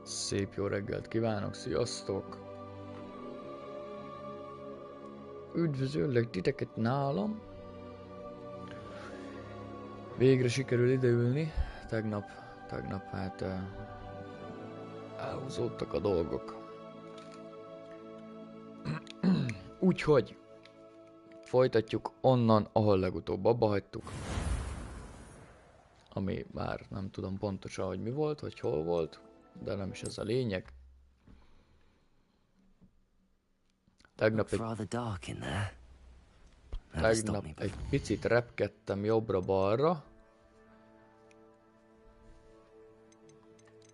Szép jó reggelt kívánok, sziasztok! Üdvözöllek titeket nálam! Végre sikerül ideülni. Tegnap hát elhúzódtak a dolgok. Úgyhogy folytatjuk onnan, ahol legutóbb abba hagytuk. Ami már nem tudom pontosan, hogy mi volt, hogy hol volt, de nem is ez a lényeg. Tegnap egy picit repkedtem jobbra-balra.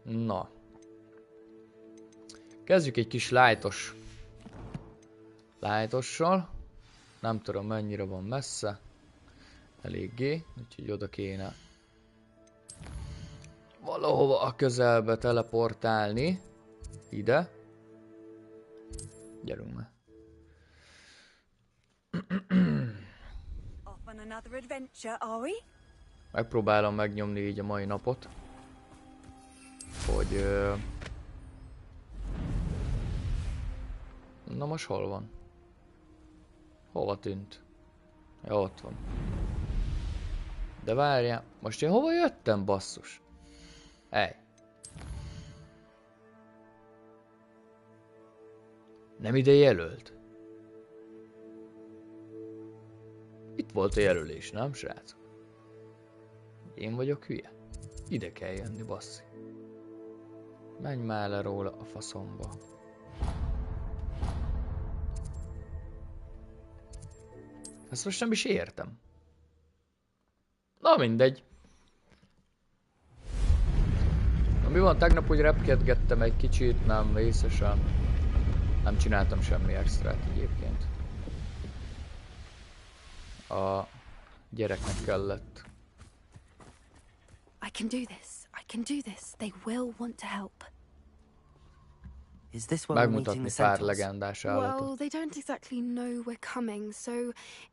Na. Kezdjük egy kis lightossal. Nem tudom mennyire van messze. Eléggé, úgyhogy oda kéne valahova a közelbe teleportálni. Ide. Gyerünk már. Megpróbálom megnyomni így a mai napot. Hogy... Na most hol van? Hova tűnt? Ja, ott van. De várjál, most én hova jöttem, basszus? Ej. Nem ide jelölt? Itt volt a jelölés, nem, srácok? Én vagyok hülye? Ide kell jönni, basszi. Menj már le róla a faszomba. Ezt most nem is értem. Na mindegy. Na mi van, tegnap úgy repkedgettem egy kicsit, nem vészesen. Nem csináltam semmi extrát egyébként. A gyereknek kellett. I can do this. They will want to help. Is this where we're meeting Megmutatni the pár centaurs? legendás Well, állatot. they don't exactly know we're coming, so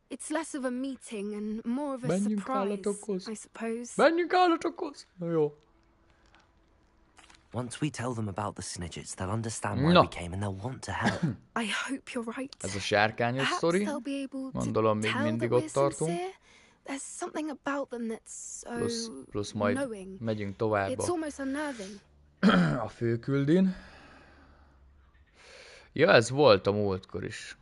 it's less of a meeting and more of a Menjünk surprise, állatokhoz. I suppose. Menjünk állatokhoz! Na jó. Once we tell them about the snidgets, they'll understand why we came and they'll want to help. I hope you're right. Ez a sárkányos Perhaps sztori. they'll be able to Gondolom még tell mindig that ott we're tartunk. sincere. There's something about them that's so Plusz majd knowing. megyünk tovább It's almost unnerving. a főküldin. Ja, ez volt a múltkor is.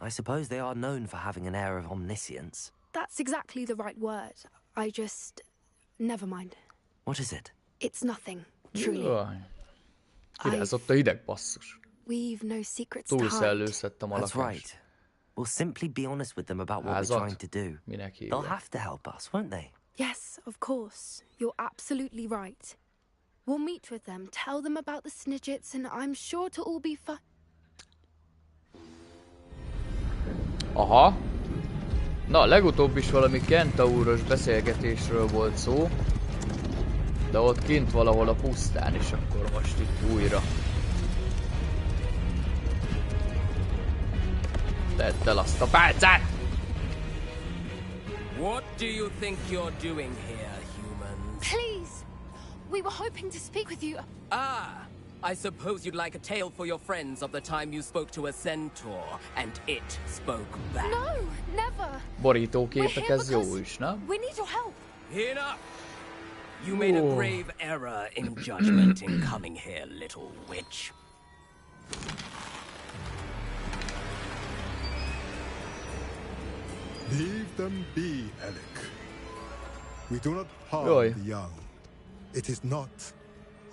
I suppose they are known for having an air of omniscience. That's exactly the right word. I just... Never mind. What is it? It's nothing, truly. Jaj. Kirázott a hideg, basszus. We've no secrets to hide. Túlszellőztettem a That's lakást. right. We'll simply be honest with them about what we're Házat? trying to do. Minek They'll hívják? have to help us, won't they? Yes, of course. You're absolutely right. We'll meet with them, tell them about the snidgets, and I'm sure to all be fine. Aha. Na, legutóbb is valami kentauros beszélgetésről volt szó. De ott kint valahol a pusztán, és akkor most itt újra. Tedd el azt a pálcát! What do you think you're doing here, humans? Please! We were hoping to speak with you. Ah, I suppose you'd like a tale for your friends of the time you spoke to a centaur, and it spoke back. No, never! Borítóképek, ez jó is, nem? We need your help! Enough! You made a grave error in judgment in coming here, little witch. Leave them be, Alec. We do not harm the young. It is not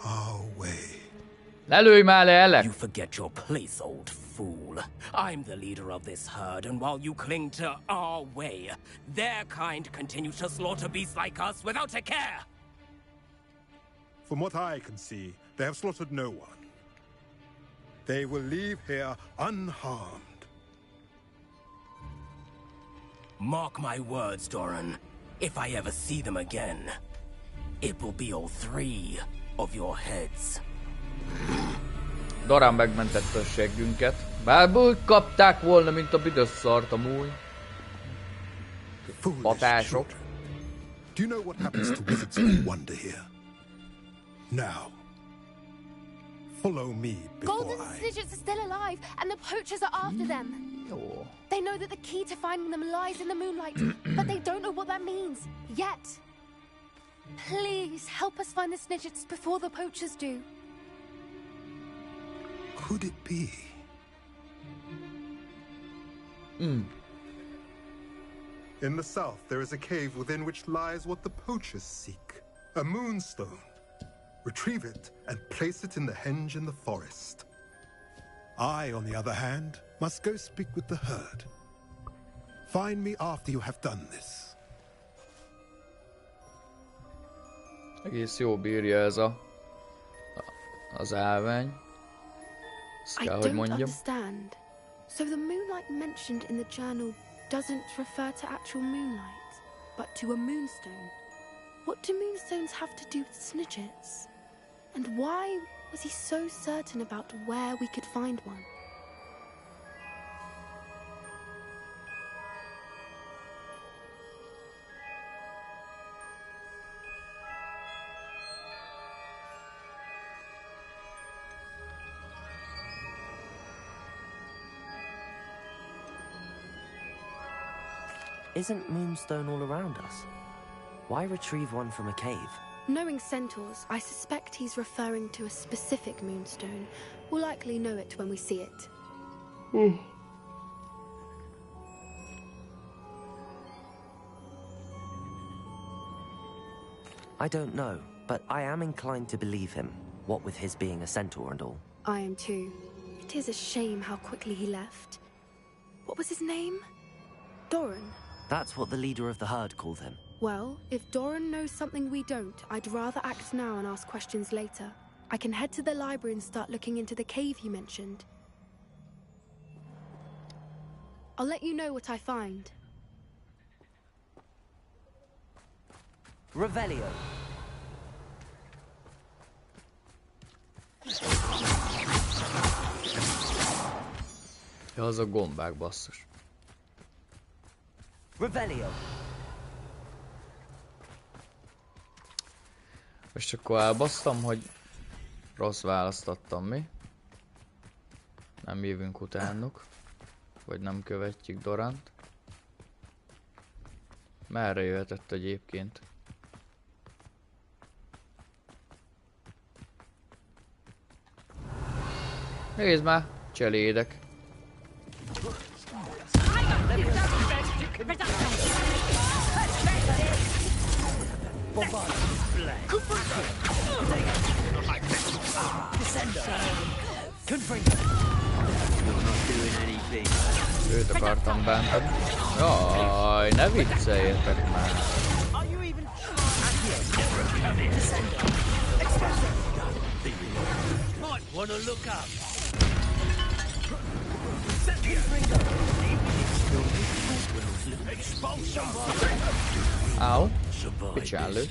our way. Ne lőj már le, Alec! You forget your place, old fool. I'm the leader of this herd, and while you cling to our way, their kind continue to slaughter beasts like us without a care. From what I can see, they have slaughtered no one. They will leave here unharmed. Mark my words, Doran. If I ever see them again, it will be all three of your heads. Doran megmentette a seggünket, Bár úgy kapták volna, mint a büdös szart amúgy. Patások. Do you know what happens to wizards who wander here? Now, follow me before Golden Snidgets are still alive, and the poachers are after them. Jó. They know that the key to finding them lies in the moonlight, but they don't know what that means yet. Please help us find the Snidgets before the poachers do. Could it be? In the south, there is a cave within which lies what the poachers seek. A moonstone. Retrieve it and place it in the henge in the forest. I, on the other hand, must go speak with the herd. Find me after you have done this. Egész jó bírja ez az állvány. Ezt kell, hogy mondjam. Understand. So the moonlight mentioned in the journal doesn't refer to actual moonlight, but to a moonstone. What do moonstones have to do with Snidgets? And why was he so certain about where we could find one? Isn't Moonstone all around us? Why retrieve one from a cave? Knowing centaurs, I suspect he's referring to a specific moonstone. We'll likely know it when we see it. I don't know, but I am inclined to believe him, what with his being a centaur and all. I am too. It is a shame how quickly he left. What was his name? Doran. That's what the leader of the herd called him. Well, if Doran knows something we don't, I'd rather act now and ask questions later. I can head to the library and start looking into the cave you mentioned. I'll let you know what I find. Revelio. Ja, az a gombák, basszus. Revelio. És akkor elbasztam, hogy rossz választottam, mi? Nem jövünk utánuk. Vagy nem követjük Dorant. Merre jöhetett egyébként? Nézd már, cselédek. Őt akartam bántani. Jaj, ne vicceljetek már. Au, picsállő.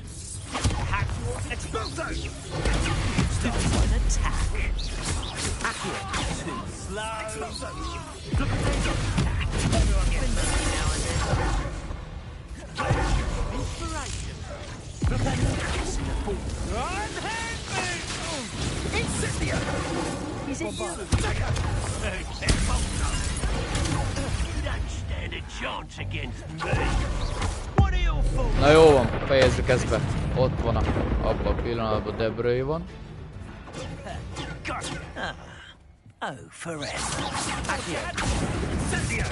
Na jó van, fejezzük ezt be. Ott van abban a pillanatban Debrői van. Oh, forever. Incendio!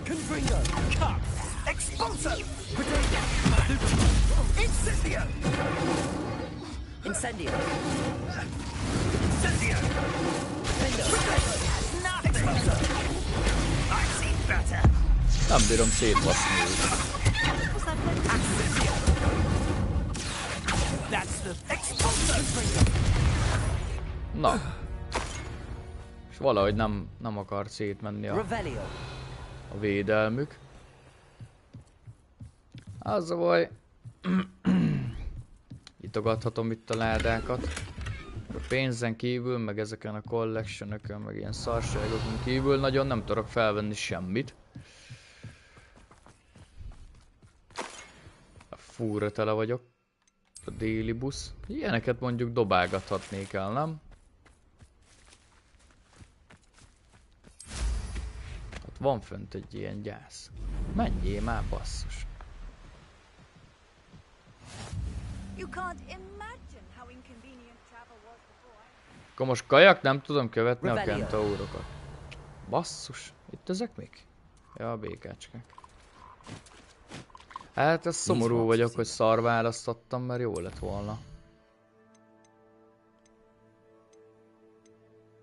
Confringo! Cut! Expulso! Incendio! Incendio. Incendio! Nothing! I see better! Nem bírom szétbaszni őt. That's the expulso! Na. És valahogy nem akar szétmenni a védelmük. Az a baj. Nyitogathatom itt a ládákat. pénzen kívül, meg ezeken a collectionökön, meg ilyen szarságokon kívül nagyon nem tudok felvenni semmit. Fúra tele vagyok. A déli busz. Ilyeneket mondjuk dobálgathatnék el, nem? Ott van fönt egy ilyen gyász. Menjél már, basszus. Akkor most kajak nem tudom követni a kentaurokat. Basszus, itt ezek mik? Ja, a békácskák. Hát ez szomorú vagyok, hogy szar választottam, mert jó lett volna.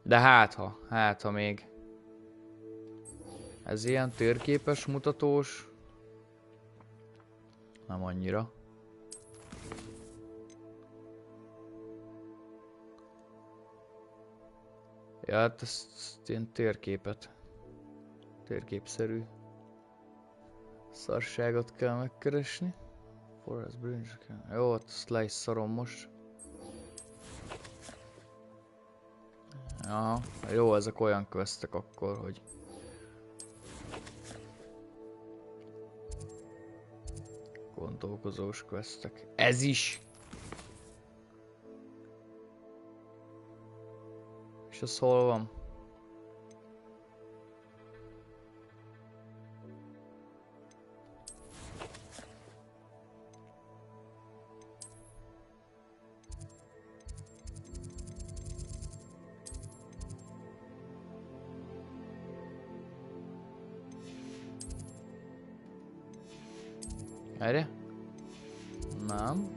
De hát ha még. Ez ilyen térképes mutatós. Nem annyira. Ja, hát ezt ilyen térképszerű szarságot kell megkeresni. Forest Bridge. Jó, ezt le is szarom most. Aha, jó, ezek olyan questek akkor, hogy... Gondolkozós questek. Ez is! És ez hol van? Erre? Nem.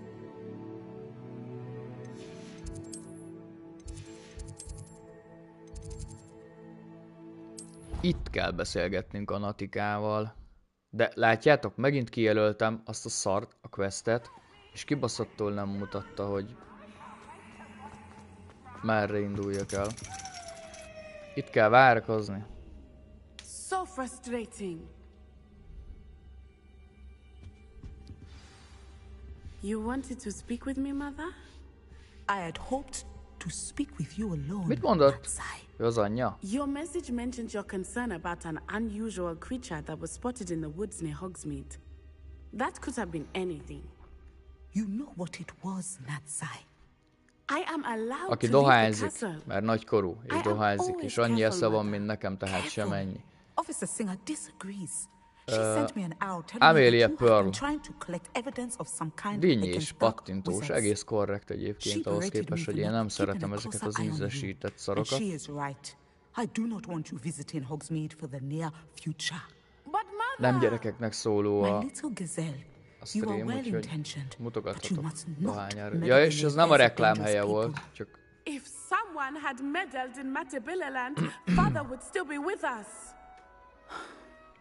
Itt kell beszélgetnünk a Natikával. De látjátok, megint kijelöltem azt a szart, a questet, és kibaszottul nem mutatta, hogy merre induljak el. Itt kell várakozni. So frustrating. You wanted to speak with me, Mother? I had hoped to speak with you alone. Mit mondott? Ő az anyja. Your message mentioned your concern about an unusual creature that was spotted in the woods near Hogsmeade. That could have been anything. You know what it was, Natsai. I am allowed Aki to leave the dohányzik, castle. mert nagykorú, és dohányzik, és annyi esze van, mint nekem, tehát sem ennyi. Officer Singer disagrees. She sent me an hour telling me Amelia that you have Pearl. been trying to collect evidence of some kind Dinny és against dark pattintós, wizards. egész korrekt egyébként ahhoz képest, hogy én nem szeretem ezeket az ízesített And szarokat. she is right. I do not want you visiting Hogsmeade for the near future. But Mother! Nem gyerekeknek szóló My a little gazelle, a you are stream, well úgyhogy intentioned, but you mutogathatok must not dohányára. meddle Ja, in és the ez nem a affairs of reklám dangerous helye people. volt, csak If someone had meddled in Matabeleland, Father would still be with us.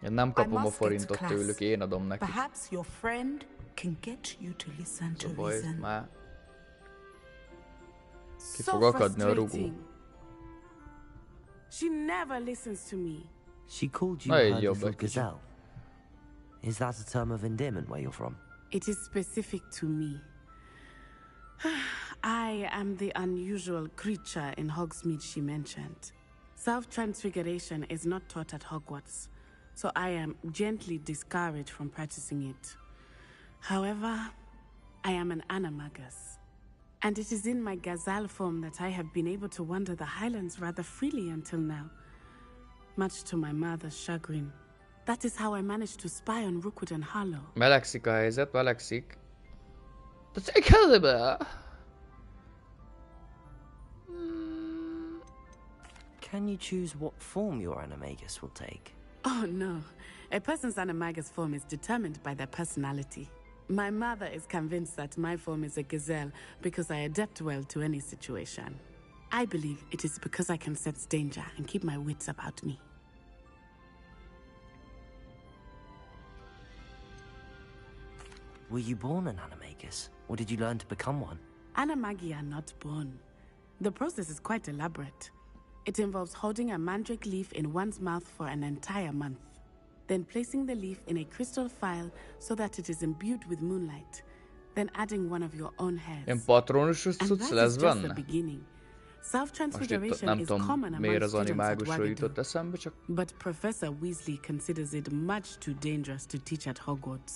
én nem I kapom a must get forintot class. tőlük, én adom nekik. Perhaps your friend can get you to listen to A baj, reason. már ki So fog akadni a rugó. frustrating. She never listens to me. She called you Na, her így jobb little egy kicsit. gazelle. Is that a term of endearment where you're from? It is specific to me. I am the unusual creature in Hogsmeade she mentioned. Self-transfiguration is not taught at Hogwarts, so I am gently discouraged from practicing it. However, I am an animagus, and it is in my gazelle form that I have been able to wander the Highlands rather freely until now, much to my mother's chagrin. That is how I managed to spy on Rookwood and Harlow. Melegszik a helyzet, melegszik. De te Can you choose what form your animagus will take? Oh no, a person's animagus form is determined by their personality. My mother is convinced that my form is a gazelle because I adapt well to any situation. I believe it is because I can sense danger and keep my wits about me. Were you born an animagus, or did you learn to become one? Animagi are not born. The process is quite elaborate. It involves holding a mandrake leaf in one's mouth for an entire month, then placing the leaf in a crystal phial so that it is imbued with moonlight, then adding one of your own hairs. Ilyen patronusos And cucc that lesz is just the benne? beginning. Self-transfiguration is tudom, common miért among az students at animágusról jutott Wagadu, eszembe, csak but Professor Weasley considers it much too dangerous to teach at Hogwarts.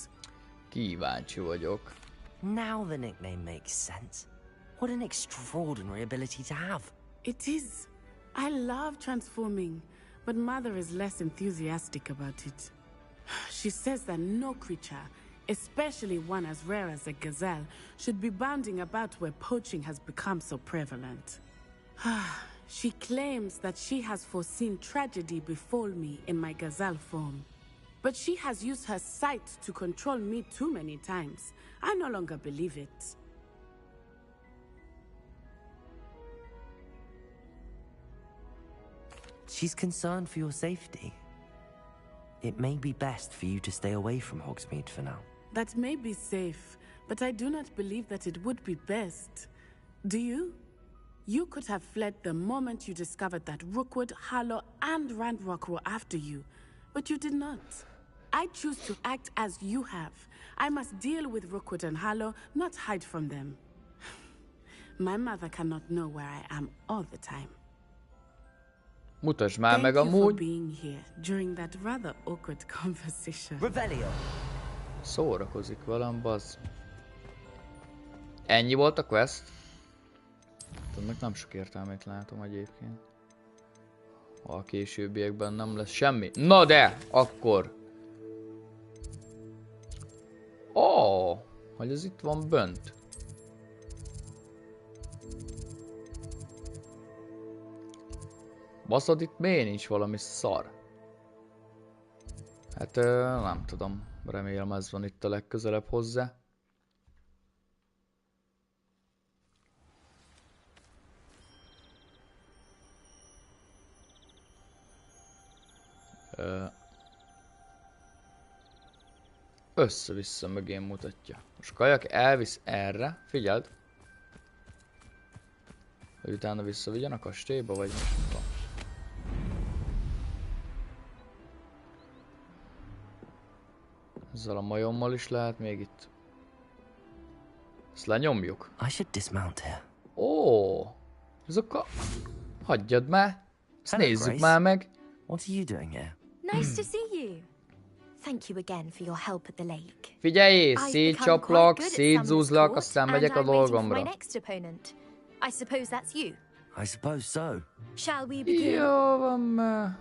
kíváncsi vagyok. Now the nickname makes sense. What an extraordinary ability to have. It is. I love transforming, but Mother is less enthusiastic about it. She says that no creature, especially one as rare as a gazelle, should be bounding about where poaching has become so prevalent. She claims that she has foreseen tragedy befall me in my gazelle form. But she has used her sight to control me too many times. I no longer believe it. She's concerned for your safety. It may be best for you to stay away from Hogsmeade for now. That may be safe, but I do not believe that it would be best. Do you? You could have fled the moment you discovered that Rookwood, Harlow, and Ranrock were after you, but you did not. I choose to act as you have. I must deal with Rookwood and Harlow, not hide from them. My mother cannot know where I am all the time. Mutasd már meg Thank you for amúgy. being here during that rather awkward conversation. Revelio. Szórakozik velem, bazd. Ennyi volt a quest? Ennek nem sok értelmét látom egyébként. Ha a későbbiekben nem lesz semmi. Na de! Akkor! Ó! Hogy ez itt van bönt. Baszod, itt miért nincs valami szar? Hát nem tudom. Remélem ez van itt a legközelebb hozzá. Össze-vissza mögén mutatja. Most kajak elvisz erre. Figyeld. Hogy utána visszavigyen a kastélyba, vagy most van. Ezzel a majommal is lehet még itt. Ezt lenyomjuk. I should dismount here. Ó, ezek a... Hagyjad már. Ezt Hello, nézzük Grace. már meg. What are you doing here? Nice to see you. Thank you again for your help at the lake. Figyelj, I've become szétcsaplak, quite good at szétzúzlak, Summoners aztán Court, megyek a and I'm waiting for my dolgomra. next opponent. I suppose that's you. I suppose so. Shall we begin? Jó van már.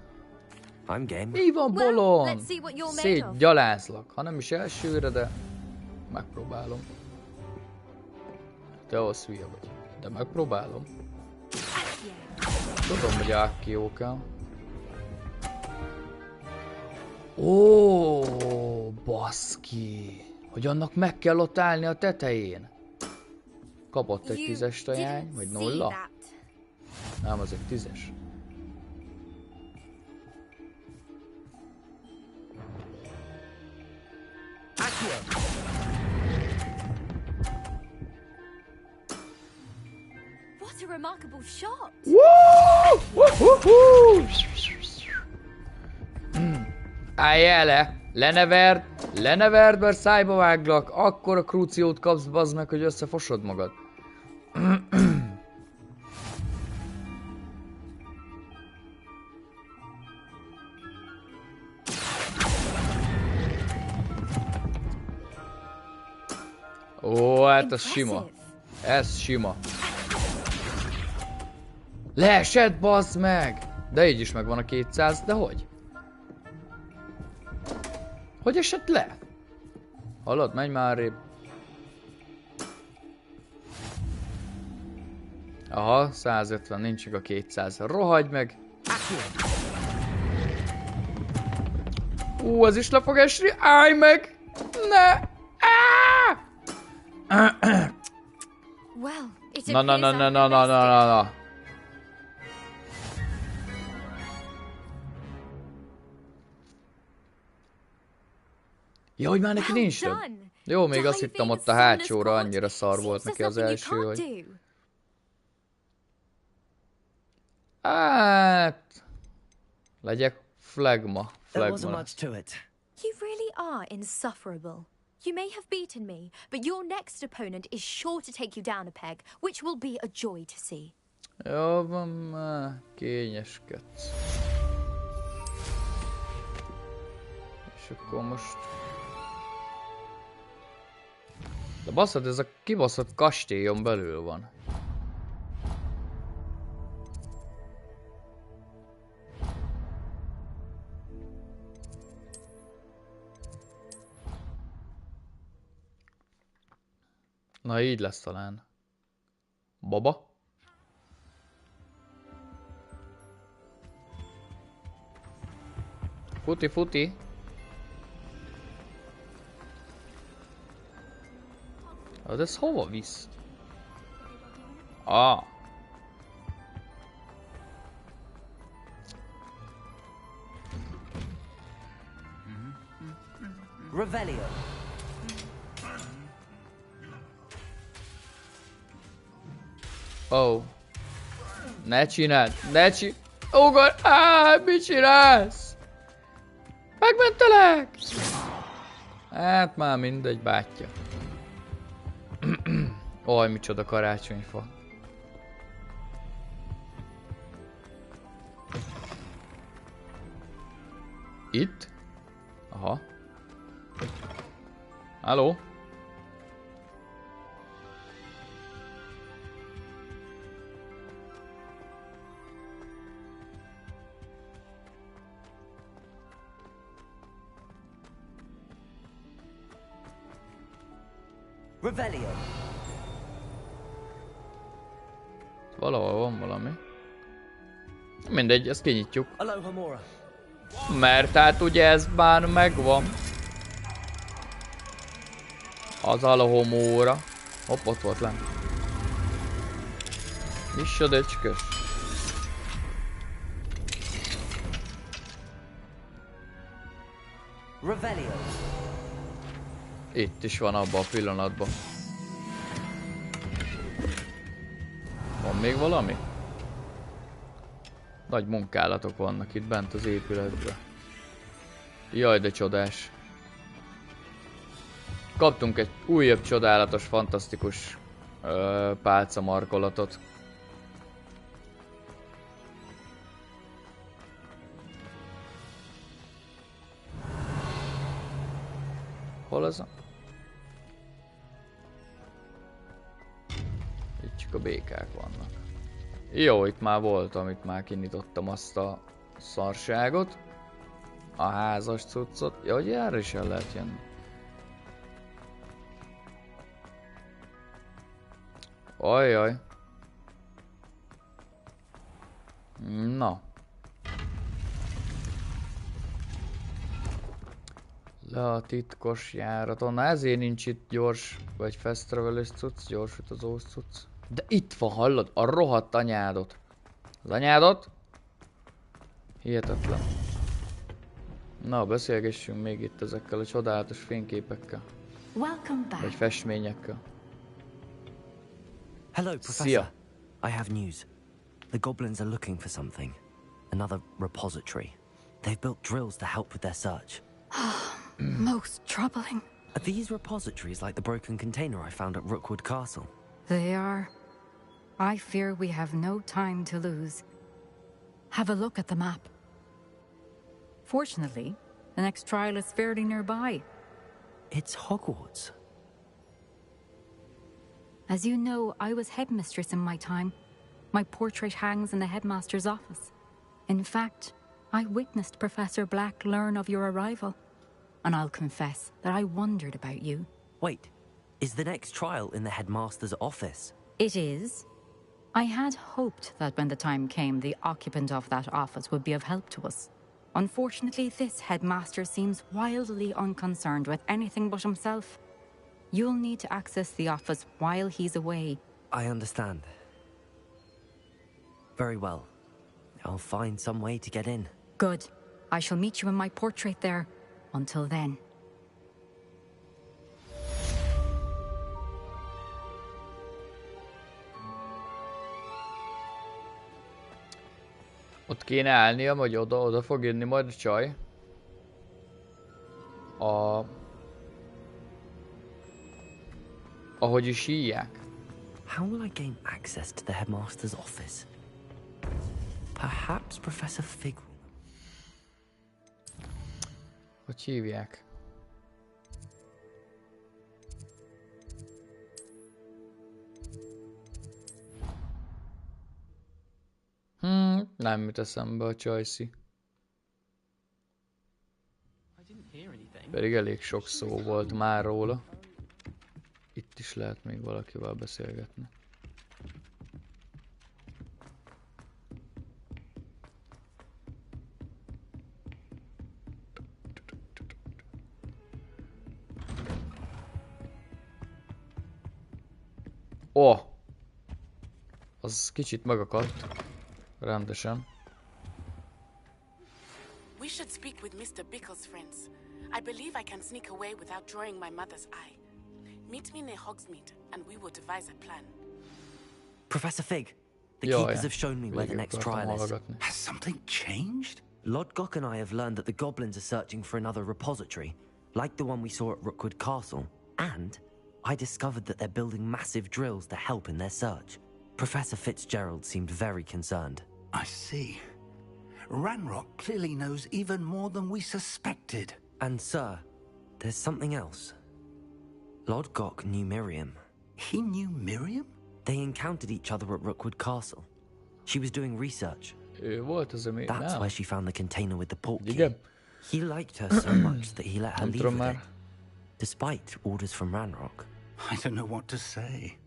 I'm game. Mi van, Well, bolond? let's see what you're made of. Szétgyalázlak. Ha nem is elsőre, de megpróbálom. Te az hülye vagy. De megpróbálom. Tudom, hogy Accio kell. Ó, baszki. Hogy annak meg kell ott állni a tetején. Kapott egy 10-es tajány, vagy 0? Nem, az egy 10-es. What a remarkable shot! Álljál le! Leneverd, mert szájba váglak, akkor a krúciót kapsz, bazd meg, hogy összefosod magad. Ó, hát ez sima. Ez sima. Leesett, bazd meg! De így is megvan a 200, de hogy? Hogy esett le? Hallod, menj már arrébb. Aha, 150, nincs meg a 200. Rohagy meg! Ez is le fog esni, állj meg! Ne! Well, it Na. Ja, hogy már neki nincs több. Jó, még azt hittem ott a hátsóra annyira szar volt neki az első, hogy... Hát... Legyek flagma. There wasn't much to it. You really are insufferable. You may have beaten me, but your next opponent is sure to take you down a peg, which will be a joy to see. Jó van már, kényeskedsz. És akkor most... De baszod, ez a kibaszott kastélyon belül van. Na így lesz talán. Baba? Futi, futi. De ez hova visz? Ah. Revelio. Oh. Ne csináld, ne csináld. Ugor, mit csinálsz? Megmentelek! Hát már mindegy, bátyja. Oj, micsoda karácsonyfa. Itt? Aha. Halló? Revelio. Valahol van valami. Mindegy, ezt kinyitjuk. Aloha Mora. Mert hát ugye ez már megvan. Az alohomóra. Hopp, ott volt lent. Misodöcskös. Revelio. Itt is van abban a pillanatban. Van még valami? Nagy munkálatok vannak itt bent az épületben. Jaj, de csodás. Kaptunk egy újabb csodálatos, fantasztikus pálcamarkolatot. Hol ez a... Itt csak a békák vannak. Jó, itt már voltam, itt már kinyitottam azt a szarságot. A házas cuccot. Ja, hogy erre is el lehet jönni. Ajjaj. Na. Le a titkos járaton. Na ezért nincs itt gyors, vagy fast travel-ös cucc, gyors utazós cucc. De itt van, hallod? A rohadt anyádot. Az anyádot? Hihetetlen. Na, beszélgessünk még itt ezekkel a csodálatos fényképekkel. Vagy festményekkel. Hello, Professor. Szia. I have news. The goblins are looking for something. Another repository. They've built drills to help with their search. Most troubling. Are these repositories like the broken container I found at Rookwood Castle? They are. I fear we have no time to lose. Have a look at the map. Fortunately, the next trial is fairly nearby. It's Hogwarts. As you know, I was headmistress in my time. My portrait hangs in the headmaster's office. In fact, I witnessed Professor Black learn of your arrival. And I'll confess that I wondered about you. Wait, is the next trial in the headmaster's office? It is. I had hoped that when the time came, the occupant of that office would be of help to us. Unfortunately, this headmaster seems wildly unconcerned with anything but himself. You'll need to access the office while he's away. I understand. Very well. I'll find some way to get in. Good. I shall meet you in my portrait there. Until then. Ott kéne állnia, vagy oda fog jönni majd a csaj. Ahogy is hívják. How will I gain access to the headmaster's office? Perhaps Professor Fig. Hogy hívják? Nem jut eszembe a csajszi. Pedig elég sok szó volt már róla. Itt is lehet még valakivel beszélgetni. Oh! Az kicsit megakadt. Rendesen. We should speak with Mr. Bickle's friends. I believe I can sneak away without drawing my mother's eye. Meet me near Hogsmeade, and we will devise a plan. Professor Fig, the keepers have shown me where the next trial is. Has something changed? Lodgok and I have learned that the goblins are searching for another repository, like the one we saw at Rookwood Castle. And I discovered that they're building massive drills to help in their search. Professor Fitzgerald seemed very concerned. I see. Ranrock clearly knows even more than we suspected. And sir, there's something else. Lodgok knew Miriam. He knew Miriam? They encountered each other at Rookwood Castle. She was doing research. That's where she found the container with the port key. He liked her so much that he let her leave with it, despite orders from Ranrock. I don't know what to say.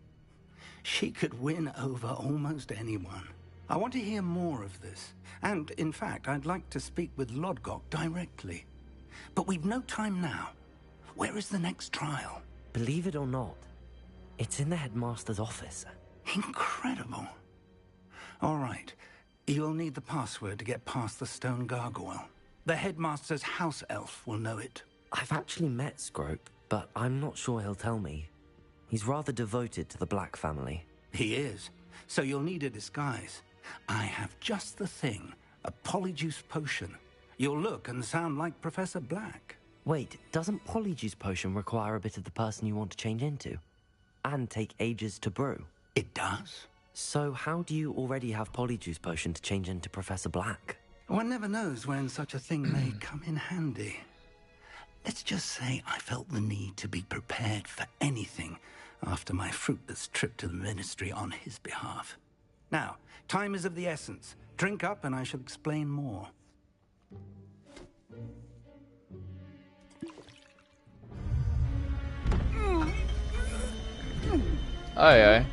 She could win over almost anyone. I want to hear more of this. And, in fact, I'd like to speak with Lodgok directly. But we've no time now. Where is the next trial? Believe it or not, it's in the headmaster's office. Incredible. All right. You'll need the password to get past the stone gargoyle. The headmaster's house elf will know it. I've actually met Scrope, but I'm not sure he'll tell me. He's rather devoted to the Black family. He is. So you'll need a disguise. I have just the thing. A polyjuice potion. You'll look and sound like Professor Black. Wait, doesn't polyjuice potion require a bit of the person you want to change into? And take ages to brew? It does. So how do you already have polyjuice potion to change into Professor Black? One never knows when such a thing may come in handy. Let's just say I felt the need to be prepared for anything after my fruitless trip to the Ministry on his behalf. Now, time is of the essence. Drink up and I shall explain more. Ajaj.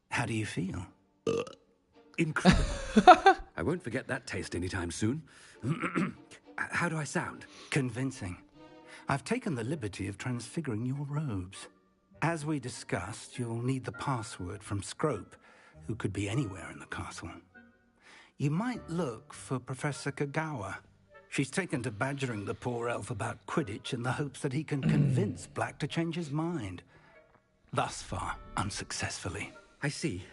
How do you feel? Incredible. I won't forget that taste anytime soon. How do I sound? Convincing. I've taken the liberty of transfiguring your robes. As we discussed, you'll need the password from Scrope, who could be anywhere in the castle. You might look for Professor Kagawa. She's taken to badgering the poor elf about Quidditch in the hopes that he can convince Black to change his mind. Thus far, unsuccessfully. I see.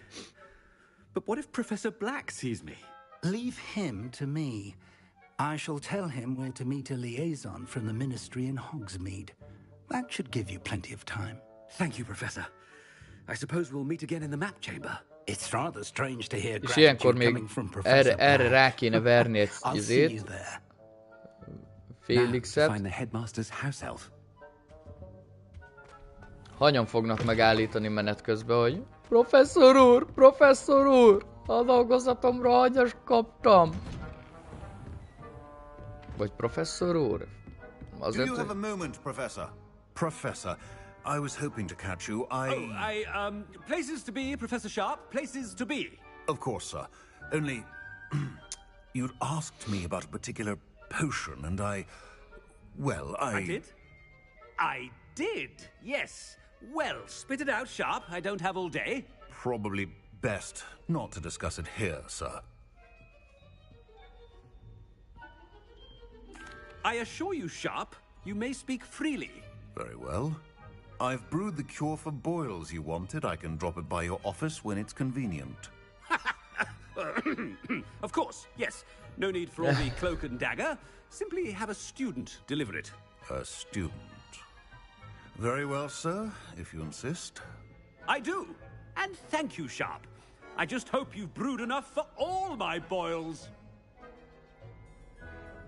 But what if Professor Black sees me? Leave him to me. I shall tell him where to meet a liaison from the Ministry in Hogsmeade. That should give you plenty of time. Thank you, Professor. I suppose we'll meet again in the map chamber. It's rather strange to hear És ilyenkor gratitude még coming from Professor erre rá Black. kéne verni egy I'll see you izét. there. Félixet. Find the headmaster's house elf. Hanyan fognak megállítani menet közben, hogy Professzor úr, a dolgozatomra hanyas kaptam. Vagy professzor úr? Do you have a moment, Professor? Professor, I was hoping to catch you. Places to be, Professor Sharp. Places to be. Of course, sir. Only, you'd asked me about a particular potion, and I did? I did, yes. Well, spit it out, Sharp. I don't have all day. Probably best not to discuss it here, sir. I assure you, Sharp, you may speak freely. Very well. I've brewed the cure for boils you wanted. I can drop it by your office when it's convenient. Of course, yes. No need for all the cloak and dagger. Simply have a student deliver it. A student. Very well, sir, if you insist. I do. And thank you, Sharp. I just hope you've brewed enough for all my boils.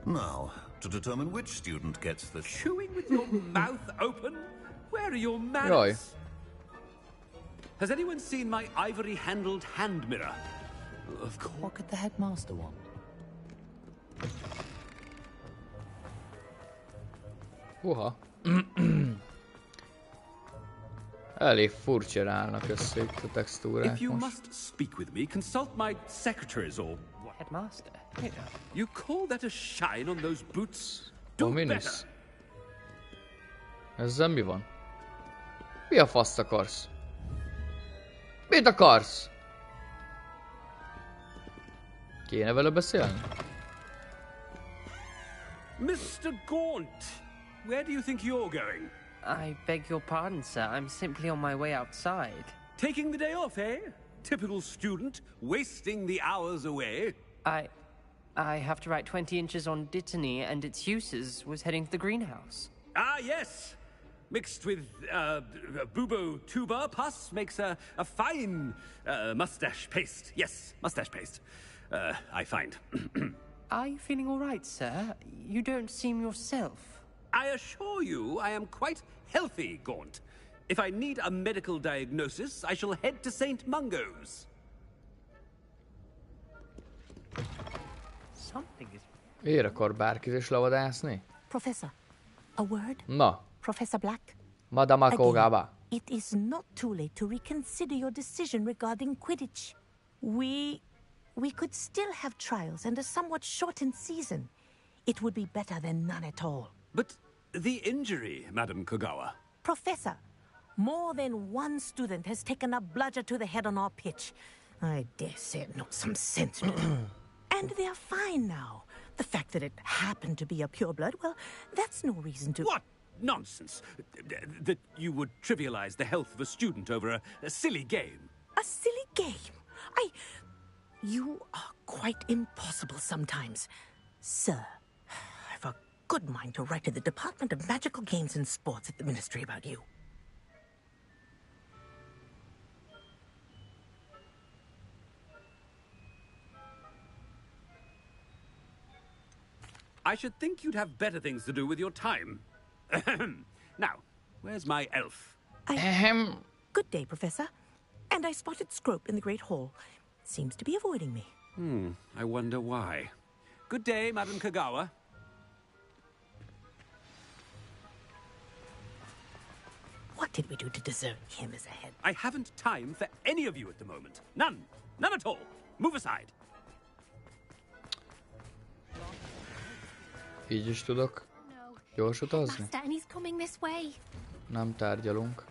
Now, to determine which student gets the... Chewing with your mouth open? Where are your manners? Jaj. Has anyone seen my ivory-handled hand mirror? Of course. What could the headmaster want? Uha. Elég furcsa állnak össze itt a textúrák If you most. must speak with me, consult my secretaries or... Headmaster? You call that a shine on those boots? A Do minisz. better. Ezzel mi van? Mi a faszt akarsz? Mit akarsz? Kéne vele beszélni? Mr. Gaunt, where do you think you're going? I beg your pardon, sir. I'm simply on my way outside. Taking the day off, eh? Typical student, wasting the hours away. I have to write 20 inches on Dittany and its uses. Was heading to the greenhouse. Ah, yes. Mixed with bubo tuber pus makes a fine mustache paste. Yes, mustache paste. I find. Are you feeling all right, sir? You don't seem yourself. I assure you I am quite healthy, Gaunt. If I need a medical diagnosis, I shall head to St. Mungo's. Something is... Miért akar bárkit is lavadászni? Professor, a word? Na. Professor Black? Madame Kogaba. It is not too late to reconsider your decision regarding Quidditch. We could still have trials and a somewhat shortened season. It would be better than none at all. But the injury, Madame Kogawa. Professor, more than one student has taken a bludger to the head on our pitch. I dare say it knocked some sense into them. And they're fine now. The fact that it happened to be a pureblood, well, that's no reason to... What nonsense! That you would trivialize the health of a student over a silly game. A silly game? You are quite impossible sometimes. Sir, I've a good mind to write to the Department of Magical Games and Sports at the Ministry about you. I should think you'd have better things to do with your time. Now, where's my elf? Good day, Professor. And I spotted Scrope in the Great Hall. Seems to be avoiding me. I wonder why. Good day, Madame Kogawa. What did we do to deserve him as a head? I haven't time for any of you at the moment. None. None at all. Move aside. Így is tudok gyors utazni? Master, and he's coming this way. Nem tárgyalunk.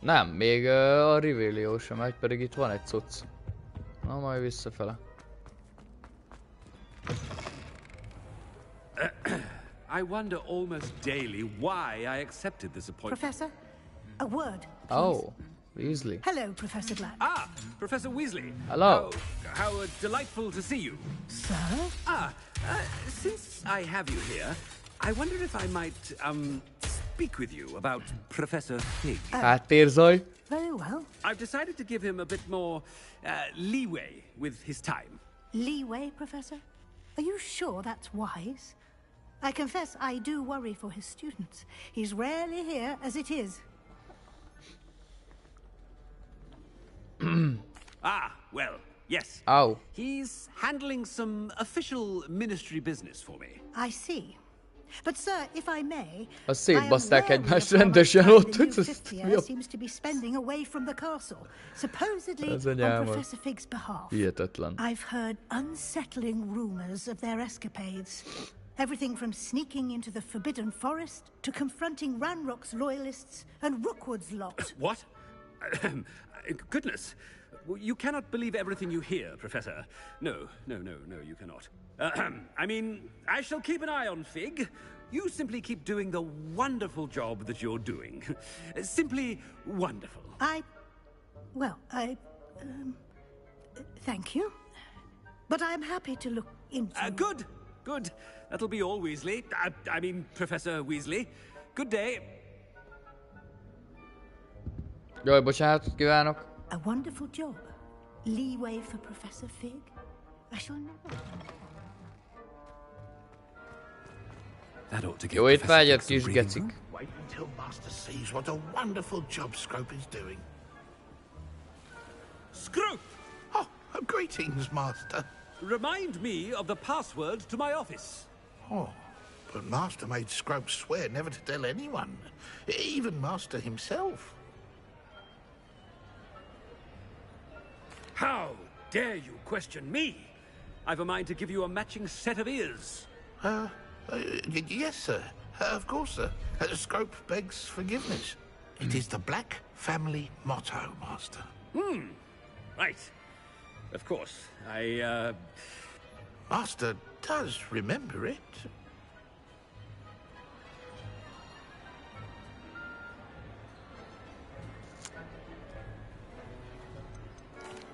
Nem, még a Revelio sem megy, pedig itt van egy cucc. Na, majd visszafele. I wonder almost daily why I accepted this appointment. Professor, a word, please. Oh, Weasley. Hello, Professor Black. Ah, Professor Weasley. Hello. How delightful to see you. Sir? Since I have you here, I wonder if I might, speak with you about Professor Fig. Háttérzaj. Very well. I've decided to give him a bit more, leeway with his time. Leeway, Professor? Are you sure that's wise? I confess I do worry for his students. He's rarely here as it is. Well, yes. Oh. He's handling some official ministry business for me. I see. But sir, if I may, A szétbaszták egymást rendesen ott. Seems to be spending away from the castle, supposedly on Professor Fig's behalf. Hihetetlen. I've heard unsettling rumors of their escapades. Everything from sneaking into the Forbidden Forest to confronting Ranrock's loyalists and Rookwood's lot. What? Goodness. You cannot believe everything you hear, Professor. No, you cannot. I mean, I shall keep an eye on Fig. You simply keep doing the wonderful job that you're doing. Simply wonderful. Thank you. But I'm happy to look into... Good. Good. That'll be all, Weasley. I mean, Professor Weasley. Good day. Jaj, bocsánatot kívánok. A wonderful job. Leeway for Professor Fig? I shall never... That ought to get Jó étvágyat, kis gecik. Wait until Master sees what a wonderful job Scrope is doing. Scrope! Oh, greetings, Master. Remind me of the password to my office. Oh, but Master made Scrope swear never to tell anyone, even Master himself. How dare you question me? I've a mind to give you a matching set of ears. Yes, sir. Of course, sir. Scrope begs forgiveness. It is the Black family motto, Master. Right. Of course. Master does remember it.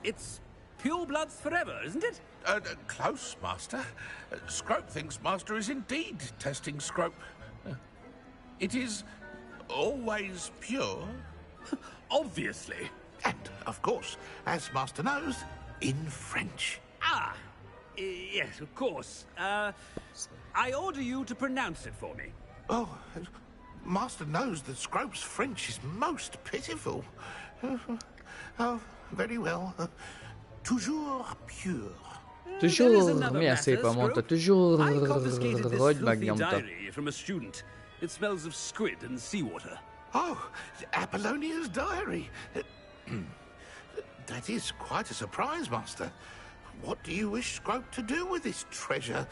It's purebloods forever, isn't it? Close, Master. Scrope thinks Master is indeed testing Scrope. It is always pure. Obviously. And, of course, as Master knows, in French. Yes, of course. I order you to pronounce it for me. Oh, Master knows that Scrope's French is most pitiful. Oh, very well. Toujours pure. Toujours, milyen szépen mondta, toujours, hogy megnyomta. Diary from a student. It smells of squid and seawater. Oh, Apollonia's diary. That is quite a surprise, Master. What do you wish Scrope to do with this treasure?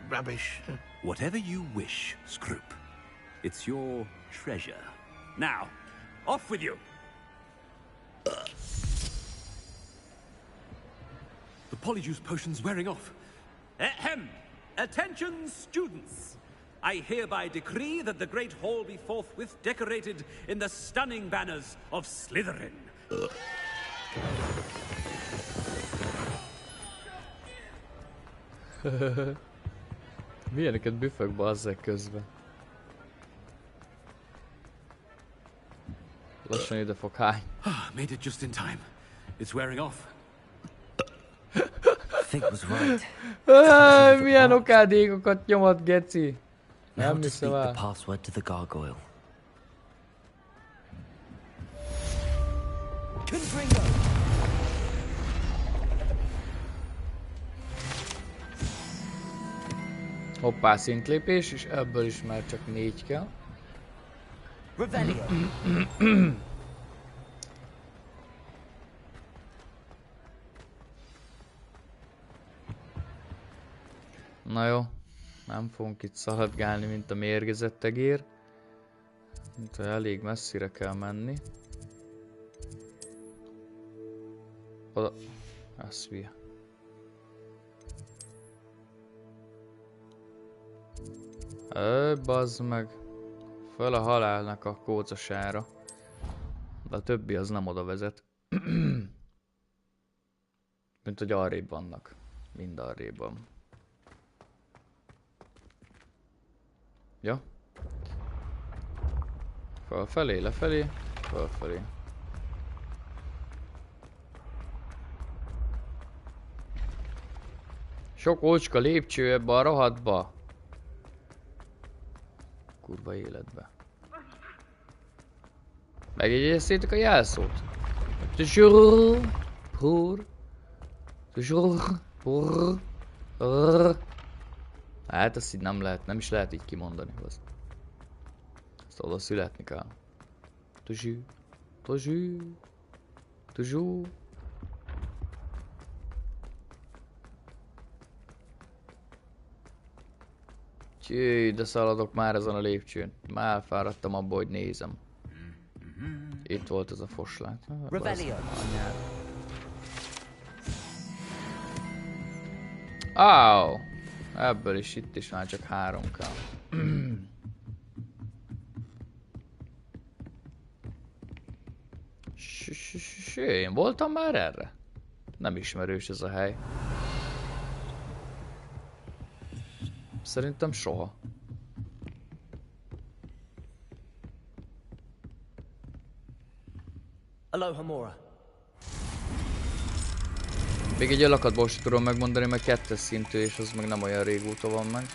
Rubbish. Whatever you wish, Scrope. It's your treasure. Now, off with you. The polyjuice potion's wearing off. Ahem! Attention, students! I hereby decree that the Great Hall be forthwith decorated in the stunning banners of Slytherin. Milyeneket büfög bazzeg közben. Lassan ide fog hány. Made it just in time. It's wearing off. Fig was right. Milyen okádékokat nyomat, geci. Now to speak the password to the gargoyle. Hoppá, szintlépés, és ebből is már csak 4 kell. Na jó, nem fogunk itt szaladgálni, mint a mérgezett egér. Mint elég messzire kell menni. Oda. Ez hülye. Bazd meg. Föl a halálnak a kócasára. De a többi az nem oda vezet. Mint hogy arrébb vannak. Mind arrébb van. Ja. Fölfelé, lefelé, fölfelé. Sok ócska lépcső ebbe a rohadtba. Kurva életbe. Megjegyeztétek a jelszót? Toujours, pour, toujours, pour, hát ezt így nem lehet, nem is lehet így kimondani. Ezt oda születni kell. Toujours, toujours, toujours. Csíj, de szaladok már ezen a lépcsőn. Már elfáradtam abba, hogy nézem. Itt volt ez a foslát. Áó! Ebből is itt is már csak 3 kell. Én voltam már erre? Nem ismerős ez a hely. Szerintem soha. Aloha Mora. Még egy alakatból sem tudom megmondani, mert 2-es szintű, és az meg nem olyan régóta van meg.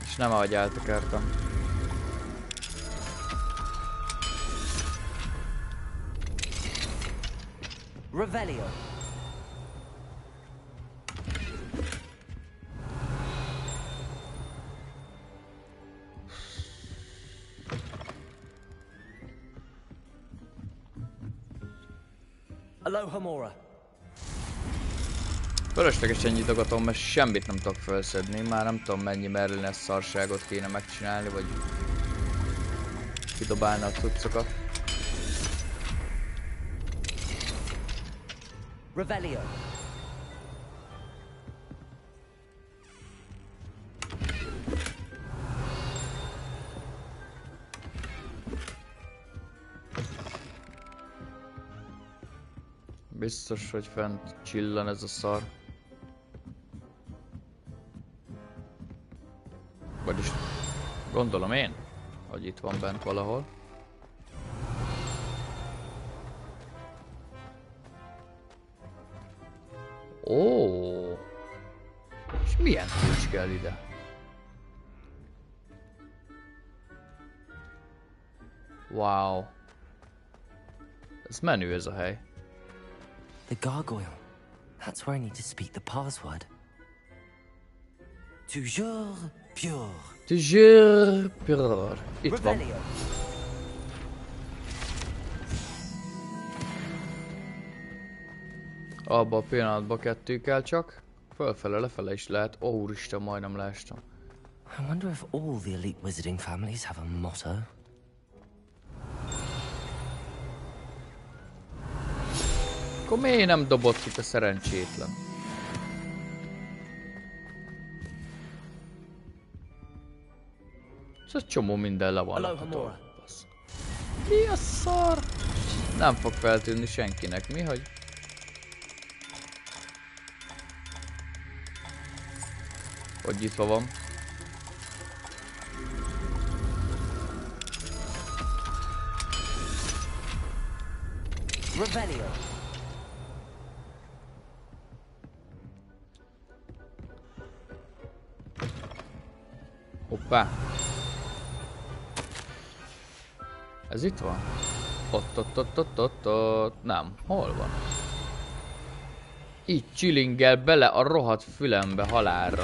És nem ahogy eltekertem. Revelio. Aloha Mora. Fölöslegesen nyitogatom, mert semmit nem tudok felszedni. Már nem tudom mennyi Merlin-es szarságot kéne megcsinálni, vagy kidobálni a cuccokat. Revelio. Biztos, hogy fent csillan ez a szar. Vagyis gondolom én, hogy itt van bent valahol. Ó! És milyen kulcs kell ide? Wow. Ez menő ez a hely. The gargoyle. That's where I need to speak the password. Toujours pure. Toujours pure. Itt van. Abba a pillanatban kettő kell csak. Fölfele, lefele is lehet. Ó, úristen, majdnem leestem. I wonder if all the elite wizarding families have a motto. Akkor miért nem dobott itt a szerencsétlen? Ez csomó minden le van lakató. Mi a szar? Nem fog feltűnni senkinek, mi, hogy? Hogy nyitva van. Revelio. Hoppá. Ez itt van? Ott. Nem. Hol van? Így csilingel bele a rohadt fülembe halálra.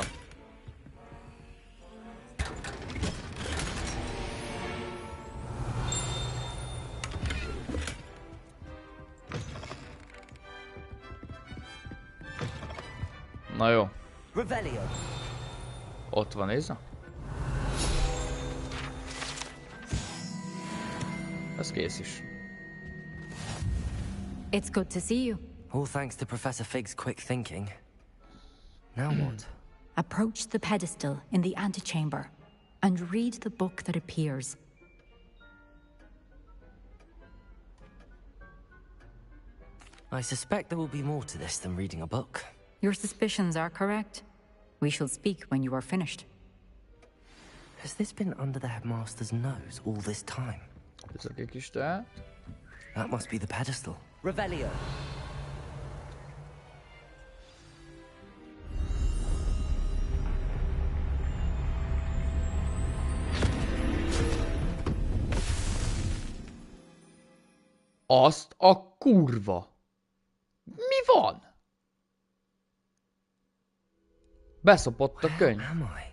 Na jó. Revelio. Ott van, nézd. Ez kész is. It's good to see you. All thanks to Professor Fig's quick thinking. Now what? Approach the pedestal in the antechamber and read the book that appears. I suspect there will be more to this than reading a book. Your suspicions are correct. We shall speak when you are finished. Has this been under the headmaster's nose all this time? That must be the pedestal. Revelio. Azt a kurva! Mi van? Beszopott a könyv. Where am I?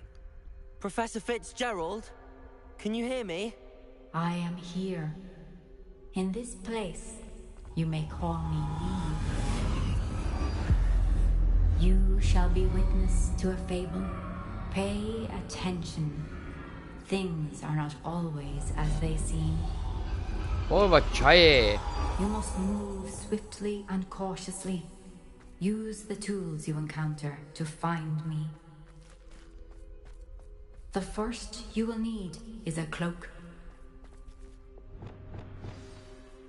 Professor Fitzgerald? Can you hear me? I am here. In this place, you may call me Eve. You shall be witness to a fable. Pay attention. Things are not always as they seem. You must move swiftly and cautiously. Use the tools you encounter to find me. The first you will need is a cloak.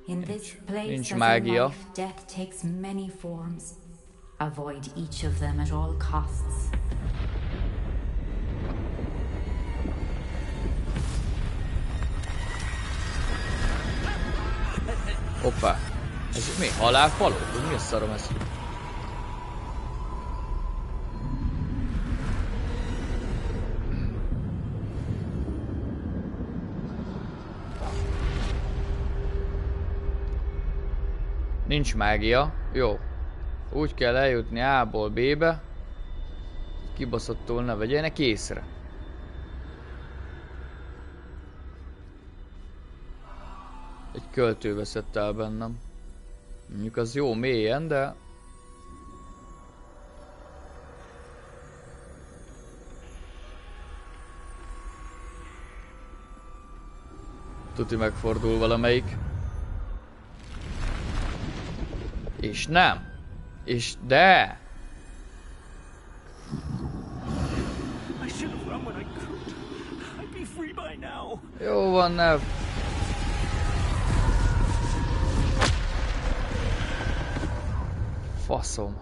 In this place, nincs as mágia. in life, death takes many forms. Avoid each of them at all costs. Hoppá. Ez mi? Halálfaló? Mi a szarom ez? Nincs mágia. Jó. Úgy kell eljutni A-ból B-be. Kibaszottul ne vegyenek észre. Egy költő veszett el bennem. Mondjuk az jó mélyen, de... Tuti megfordul valamelyik. És nem. És de... Jó van, ne... Faszom.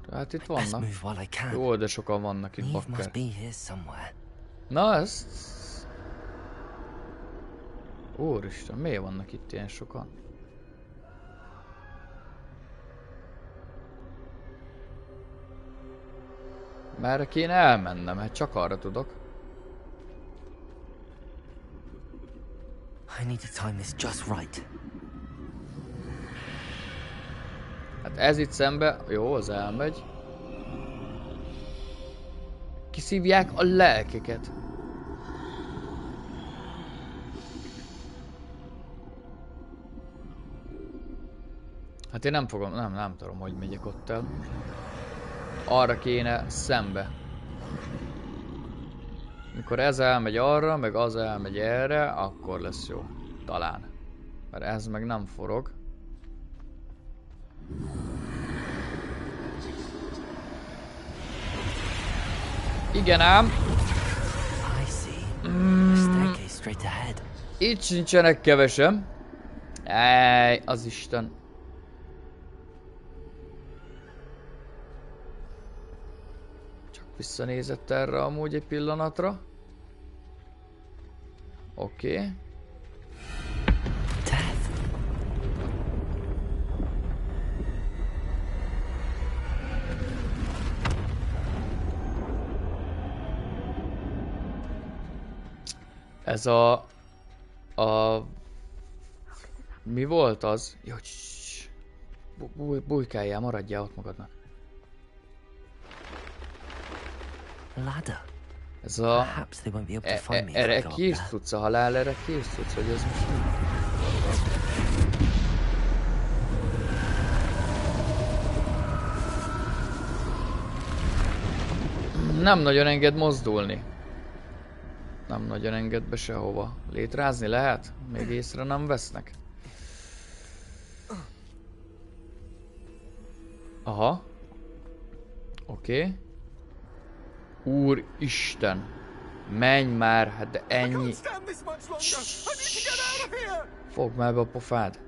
Tehát itt vannak. Jó, de sokan vannak itt, bakker. Na ezt... Úristen, miért vannak itt ilyen sokan? Merre kéne elmennem? Hát csak arra tudok. I need to time this just right. Hát ez itt szembe, jó, az elmegy. Kiszívják a lelkeket. Hát én nem fogom, nem tudom, hogy megyek ott el. Arra kéne szembe. Mikor ez elmegy arra, meg az elmegy erre, akkor lesz jó. Talán. Mert ez meg nem forog. Igen ám. Itt sincsenek kevesen. Ej, az Isten. Csak visszanézett erre amúgy egy pillanatra. Oké. Ez a... Mi volt az? Jó, bujkáljál, maradjál ott magadnak. Ez a... Erre kész tudsz, a halál erre kész tudsz, hogy ez most... Nem nagyon enged mozdulni. Nem nagyon enged be sehova. Létrázni lehet? Még észre nem vesznek. Aha. Oké. Úristen. Menj már, hát de ennyi. Fogd már be a pofád.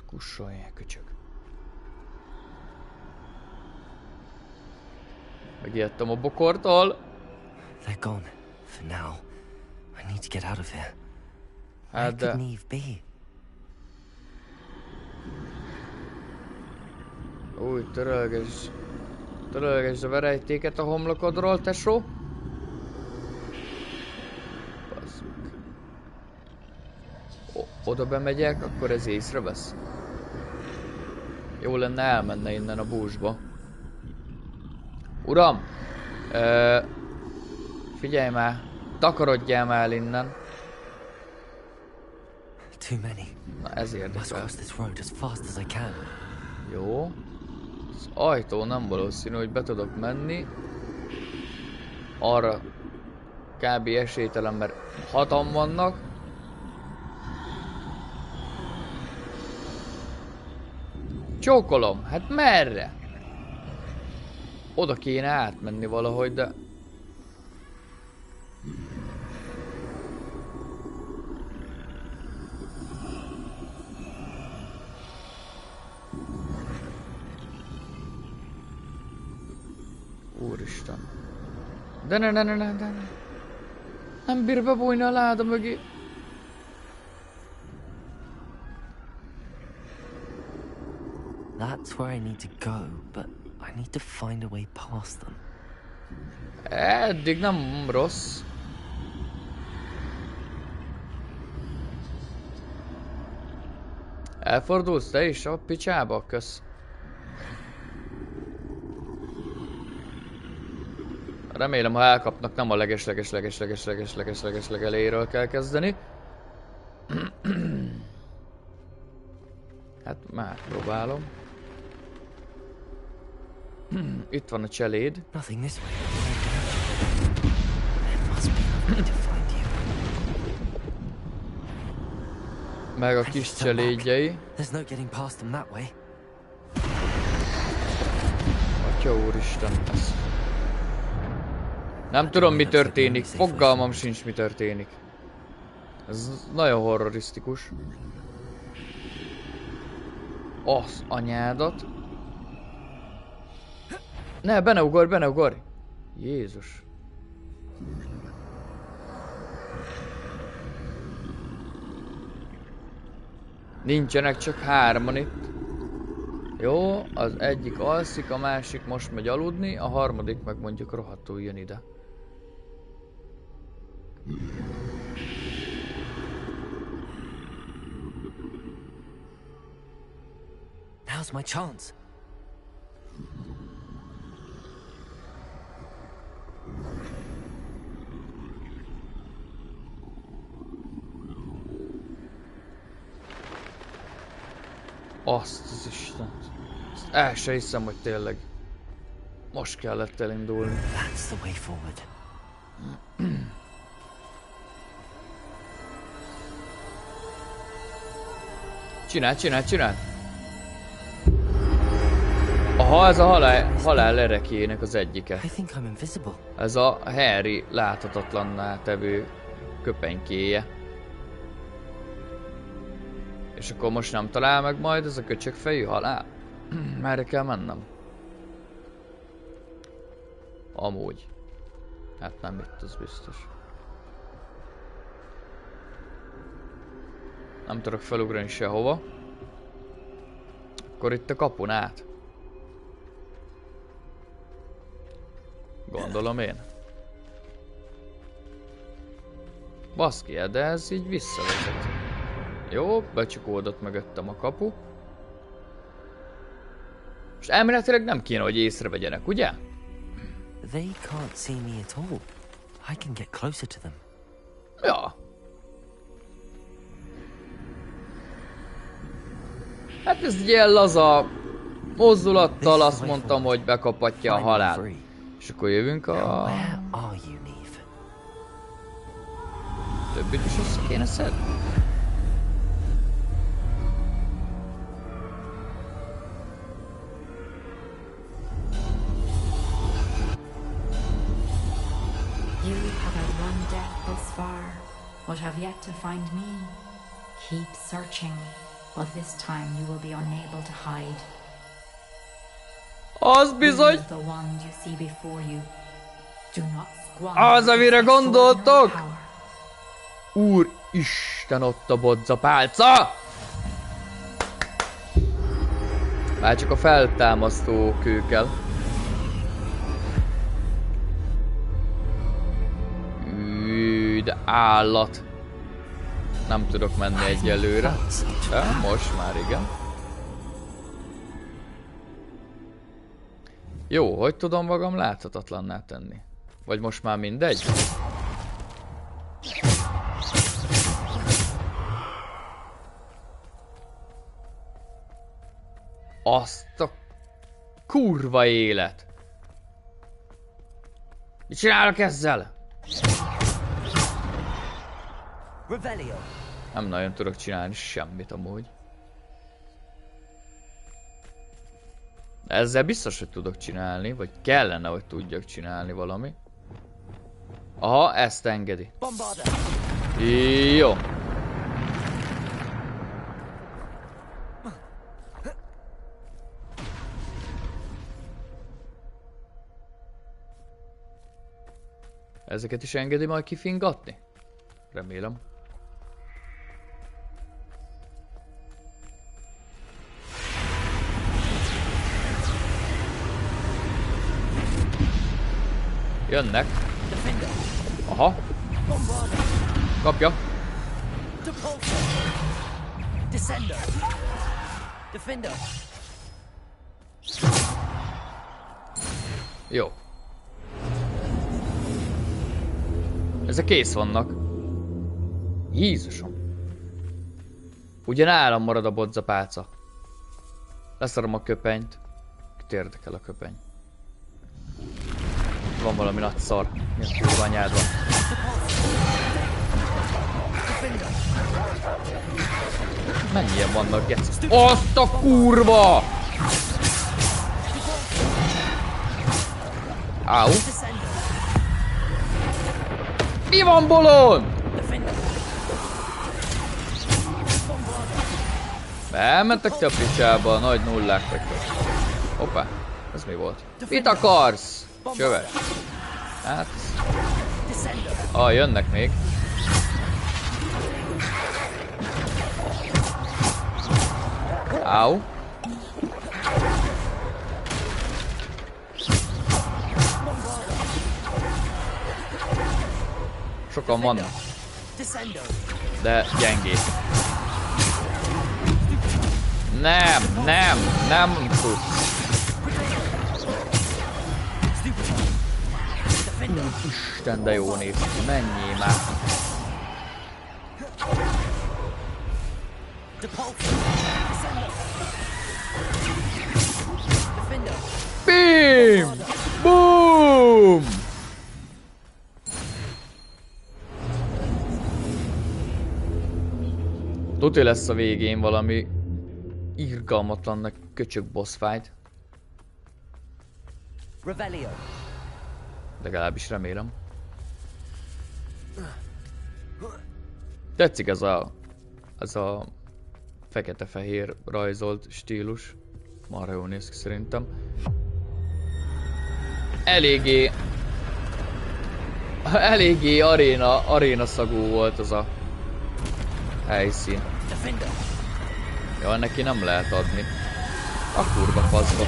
Kussolj, köcsög. Megijedtem a bokortól. They're gone for now. I need to get out of here. Hát de... Where could Neve be? Új, törölgesd a verejtéket a homlokodról, tesó. Bazzuk. Oda bemegyek, akkor ez észrevesz. Jó lenne elmenne innen a búzsba. Uram! Figyelj már! Takarodjál már innen! Na ez érdekel. Jó. Az ajtó nem valószínű, hogy be tudok menni. Arra kb. Esélytelen, mert 6-an vannak. Csókolom! Hát merre? Oda kéne átmenni valahogy, de... úristen. De ne. Nem bír bebújni a láda mögé. That's where I need to go, but I need to find a way past them. Eddig nem rossz. Elfordulsz te is a picsába, kösz. Remélem, ha elkapnak, nem a leges elejéről kell kezdeni. Hát már próbálom. Itt van a cseléd. Meg a kis cselédjei. Atya úristen, ez. Nem tudom, mi történik. Fogalmam sincs, mi történik. Ez nagyon horrorisztikus. Az anyádat. Ne, be ne ugorj. Jézus. Nincsenek csak 3-an itt. Jó, az egyik alszik, a másik most megy aludni, a harmadik meg mondjuk rohadtul jön ide. Now's my chance. Azt az Istent. Ezt el se hiszem, hogy tényleg most kellett elindulni. That's the way forward. Csinál. Aha, ez a halál ereklyének az egyike. Ez a Harry láthatatlanná tevő köpenykéje. És akkor most nem talál meg majd ez a köcsögfejű halál? Merre kell mennem? Amúgy. Hát nem itt, az biztos. Nem tudok felugrani sehova. Akkor itt a kapun át. Gondolom én. Baszki, de ez így visszavezet. Jó, becsukódott mögöttem a kapu. És elméletileg nem kéne, hogy észrevegyenek, ugye? They can't see me at all. I can get closer to them. Ja. Hát ez egy ilyen laza mozdulattal azt mondtam, hogy bekapatja a halál. És akkor jövünk a... Többit is össze kéne szedni. You have run death thus far, but have yet to find me. Keep searching, but this time you will be unable to hide. Az bizony! The one you see before you. Do not squander. Az, amire gondoltok! Úristen, ott a bodzapálca! Már csak a feltámasztó kőkkel. De állat. Nem tudok menni egyelőre. De most már igen. Jó, hogy tudom magam láthatatlanná tenni? Vagy most már mindegy? Azt a kurva élet! Mit csinálok ezzel? Nem nagyon tudok csinálni semmit amúgy. De ezzel biztos, hogy tudok csinálni, vagy kellene, hogy tudjak csinálni valami. Aha, ezt engedi. Jó. Ezeket is engedi majd kifingatni? Remélem. Jönnek. Aha. Kapja. Jó. Ezek kész vannak. Jézusom. Ugye nálam marad a bodzapálca. Leszarom a köpenyt. Kit érdekel a köpeny? Van valami nagy szar. Mi a kurva anyád van? Mennyien vannak, geci? Azt a kurva! Áú! Mi van, bolond? Elmentek te a picsába, a nagy nullák vagytok. Hoppá, ez mi volt? Mit akarsz? Csöves. Hát... jönnek még. Áú. Sokan vannak. De gyengék. Nem tudsz. Isten, de jó néz ki. Menjél már. Bim! Boom! Tuti lesz a végén valami irgalmatlannak köcsög boss fight. Legalábbis remélem. Tetszik ez a fekete-fehér rajzolt stílus. Marha jól néz ki szerintem. Eléggé aréna szagú volt az a helyszín. Ja, neki nem lehet adni. A kurva faszba.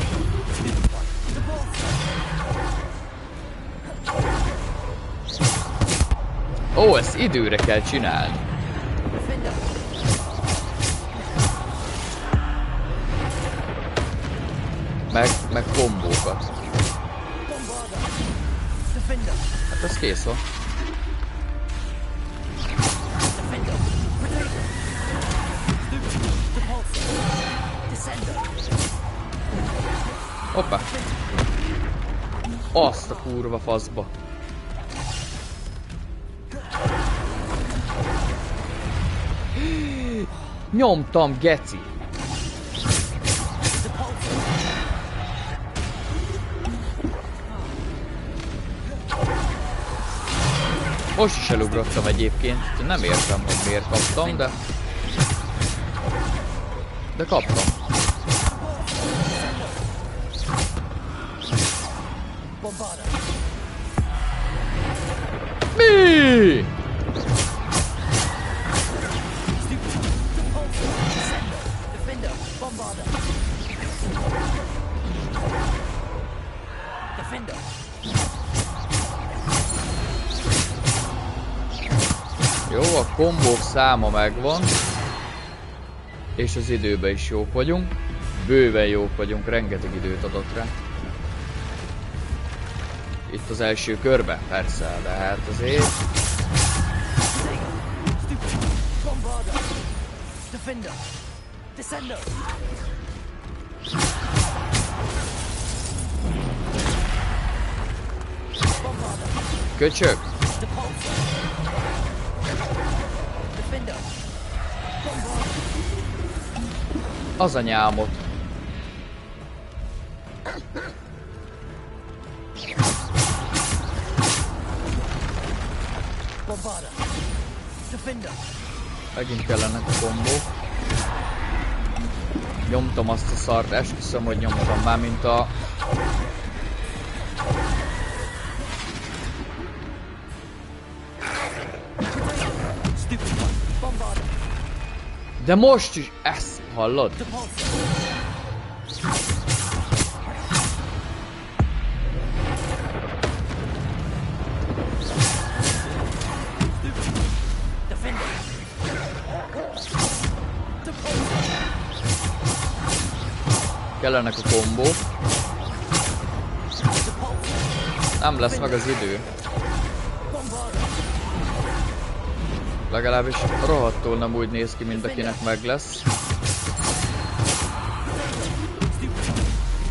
Ó, ezt időre kell csinálni. Meg kombókat. Hát ez kész van. Hoppá. Azt a kurva faszba. Nyomtam, geci. Most is elugrottam egyébként. Nem értem, hogy miért kaptam, de kaptam. Mi? Jó, a kombók száma megvan. És az időben is jók vagyunk. Bőven jók vagyunk, rengeteg időt adott rá. Itt az első körben, persze, de hát azért... Köcsög! Az anyámot. Megint kellenek a kombók. Nyomtam azt a szart, esküszöm, hogy nyomtam már, mint a... De most is ezt hallod? Kellenek a kombók. Nem lesz meg az idő. Legalábbis rohadtul nem úgy néz ki, mint akinek meg lesz.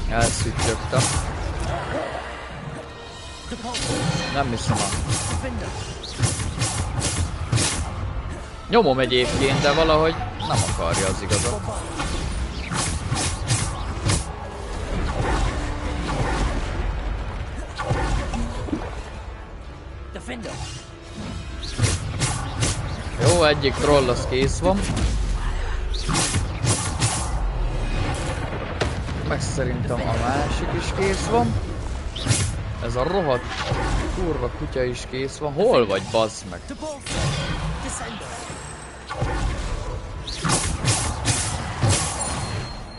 Elszüttögtem. Nem hiszem el. Nyomom egyébként, de valahogy nem akarja az igazat. Jó, egyik troll az kész van. Meg szerintem a másik is kész van. Ez a rohadt kurva kutya is kész van. Hol vagy, bazd meg?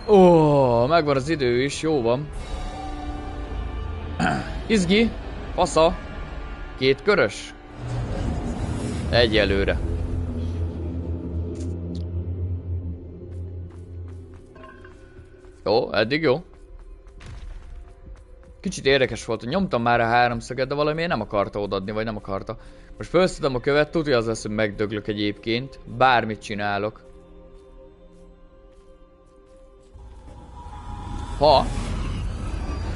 Ó, megvan az idő is, jó van. Izgi, fasza. 2 körös. Egyelőre. Jó, eddig jó. Kicsit érdekes volt, hogy nyomtam már a 3-szöget, de valamiért nem akarta odaadni, vagy nem akarta. Most felszedem a követ, tudja az lesz, hogy megdöglök egyébként. Bármit csinálok. Ha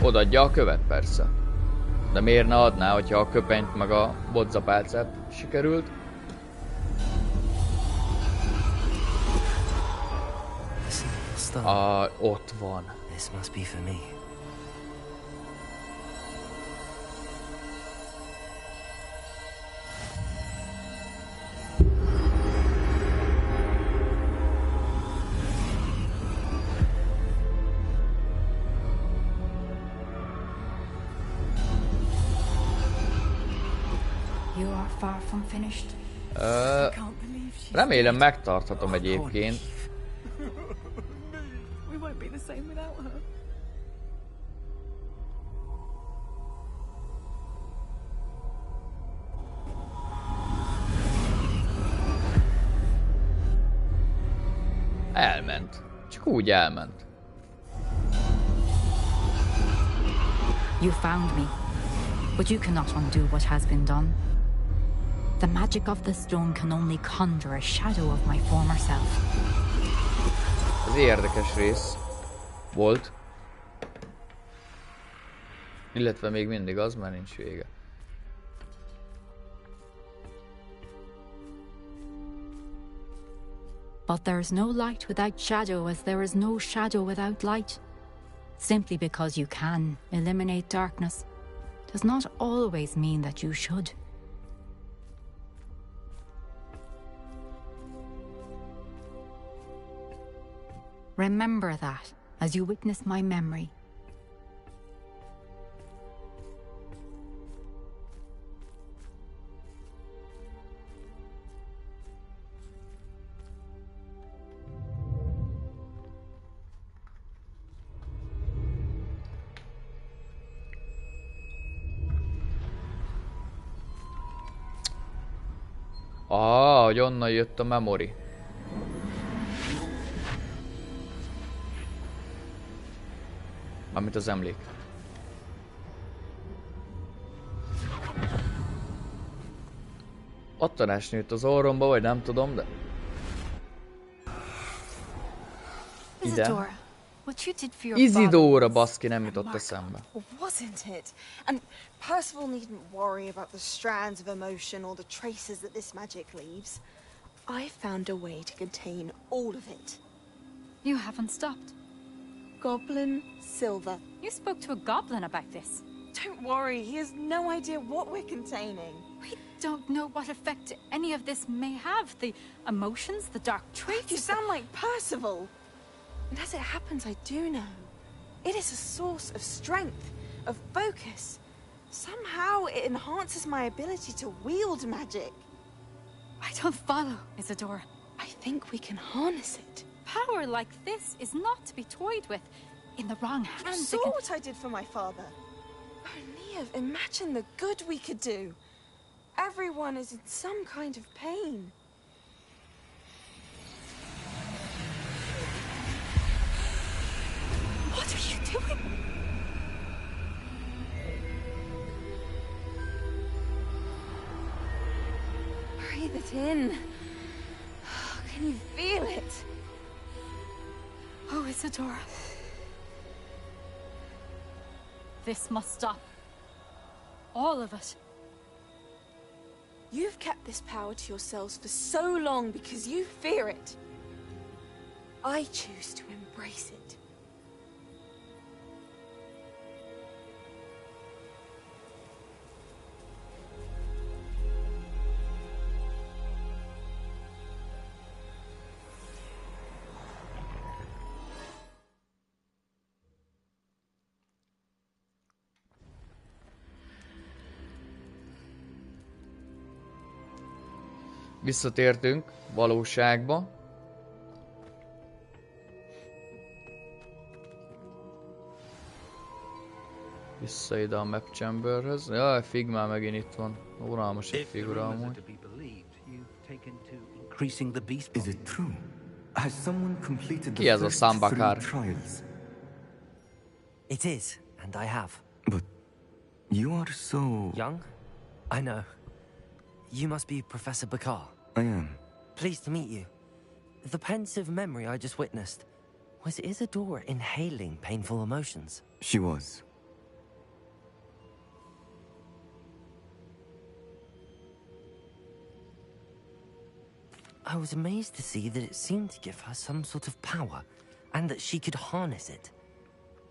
odaadja a követ, persze. De miért ne adná, hogyha a köpenyt meg a bodzapálcát sikerült? Ott van. This must be for me. You are far from finished. Remélem megtarthatom egyébként. We won't be the same without her. Elment. Csak úgy elment. You found me, but you cannot undo what has been done. The magic of the stone can only conjure a shadow of my former self. Ez érdekes rész volt. Illetve még mindig az, már nincs vége. But there is no light without shadow, as there is no shadow without light. Simply because you can eliminate darkness does not always mean that you should. Remember that as you witness my memory. Hogy onnan jött a memory. Mármint az emlék. Attanás nőtt az orromba, vagy nem tudom, de... Ide. Isidóra, baszki, nem jutott eszembe. Wasn't it? And Percival needn't worry about the strands of emotion or the traces that this magic leaves. I found a way to contain all of it. You haven't stopped. Goblin Silver. You spoke to a goblin about this. Don't worry, he has no idea what we're containing. We don't know what effect any of this may have. The emotions, the dark traits. You sound like Percival. And as it happens, I do know. It is a source of strength, of focus. Somehow it enhances my ability to wield magic. I don't follow, Isadora. I think we can harness it. Power like this is not to be toyed with. In the wrong hands, You saw what I did for my father. Oh, Neve, imagine the good we could do. Everyone is in some kind of pain. What are you doing? Breathe it in. Can you feel it? Oh, Isadora. This must stop. All of it. You've kept this power to yourselves for so long because you fear it. I choose to embrace it. Visszatértünk valóságba. Vissza ide a map chamberhez. Jaj, Fig már megint itt van. Unalmas egy figura amúgy. Is it true? Has someone completed Ki ez the a first Sambakar? 3 trials? It is, and I have. But you are so... Young? I know. You must be Professor Bakar. I am. Pleased to meet you. The pensive memory I just witnessed, was Isadora inhaling painful emotions? She was. I was amazed to see that it seemed to give her some sort of power, and that she could harness it.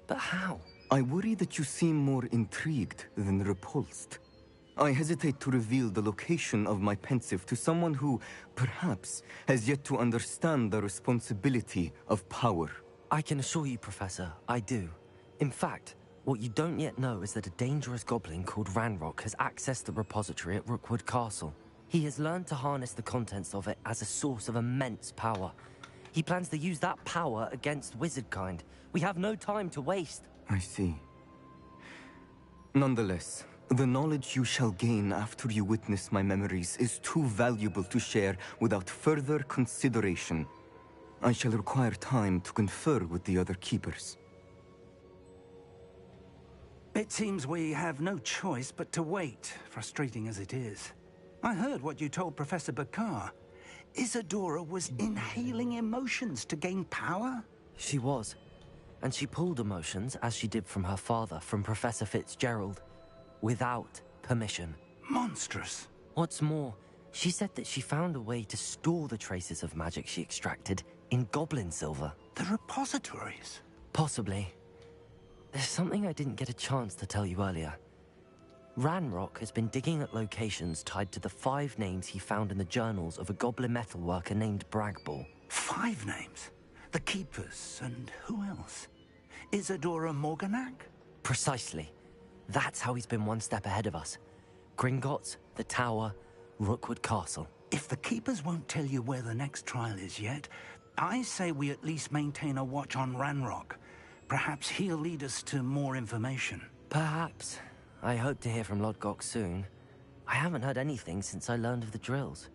But how? I worry that you seem more intrigued than repulsed. I hesitate to reveal the location of my pensive to someone who, perhaps, has yet to understand the responsibility of power. I can assure you, Professor, I do. In fact, what you don't yet know is that a dangerous goblin called Ranrock has accessed the repository at Rookwood Castle. He has learned to harness the contents of it as a source of immense power. He plans to use that power against wizardkind. We have no time to waste. I see. Nonetheless, the knowledge you shall gain after you witness my memories is too valuable to share without further consideration. I shall require time to confer with the other keepers. It seems we have no choice but to wait, frustrating as it is. I heard what you told Professor Bakar. Isadora was inhaling emotions to gain power? She was. And she pulled emotions, as she did from her father, from Professor Fitzgerald, without permission. Monstrous. What's more, she said that she found a way to store the traces of magic she extracted in goblin silver. The repositories? Possibly. There's something I didn't get a chance to tell you earlier. Ranrock has been digging at locations tied to the 5 names he found in the journals of a goblin metalworker named Bragball. 5 names? The Keepers, and who else? Isadora Morganac? Precisely. That's how he's been one step ahead of us. Gringotts, the Tower, Rookwood Castle. If the Keepers won't tell you where the next trial is yet, I say we at least maintain a watch on Ranrock. Perhaps he'll lead us to more information. Perhaps. I hope to hear from Lodgok soon. I haven't heard anything since I learned of the drills.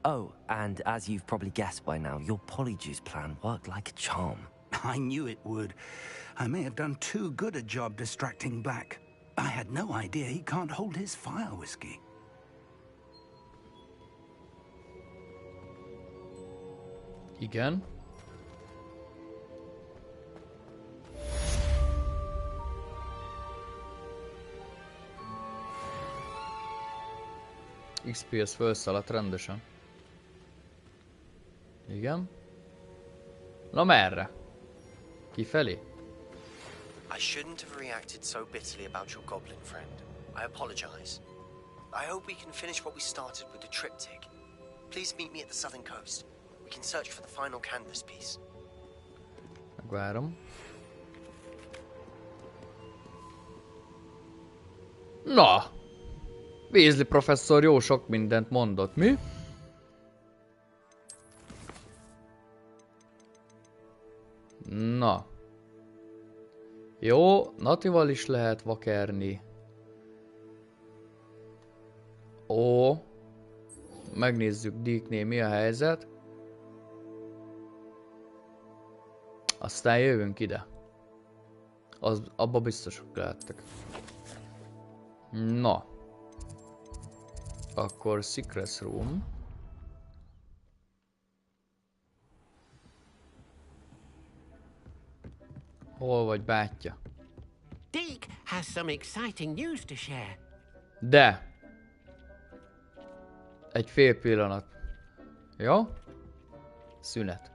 Oh, and as you've probably guessed by now, your Polyjuice plan worked like a charm. I knew it would. I may have done too good a job distracting Black. I had no idea he can't hold his fire whiskey. Igen. XP-hez felszaladt rendesen. Igen. Na merre? Kifelé? I shouldn't have reacted so bitterly about your goblin friend. I apologize. I hope we can finish what we started with the triptych. Please meet me at the southern coast. We can search for the final canvas piece. Megvárom. Na! Weasley professzor jó sok mindent mondott, mi? Na. Jó, Natival is lehet vakerni. Ó. Megnézzük Dicknél mi a helyzet. Aztán jövünk ide. Abba biztosok lehettek. Na. Akkor Secret Room. Hol vagy, bátyja? Dick has some exciting news to share. De. Egy fél pillanat. Jó? Szünet.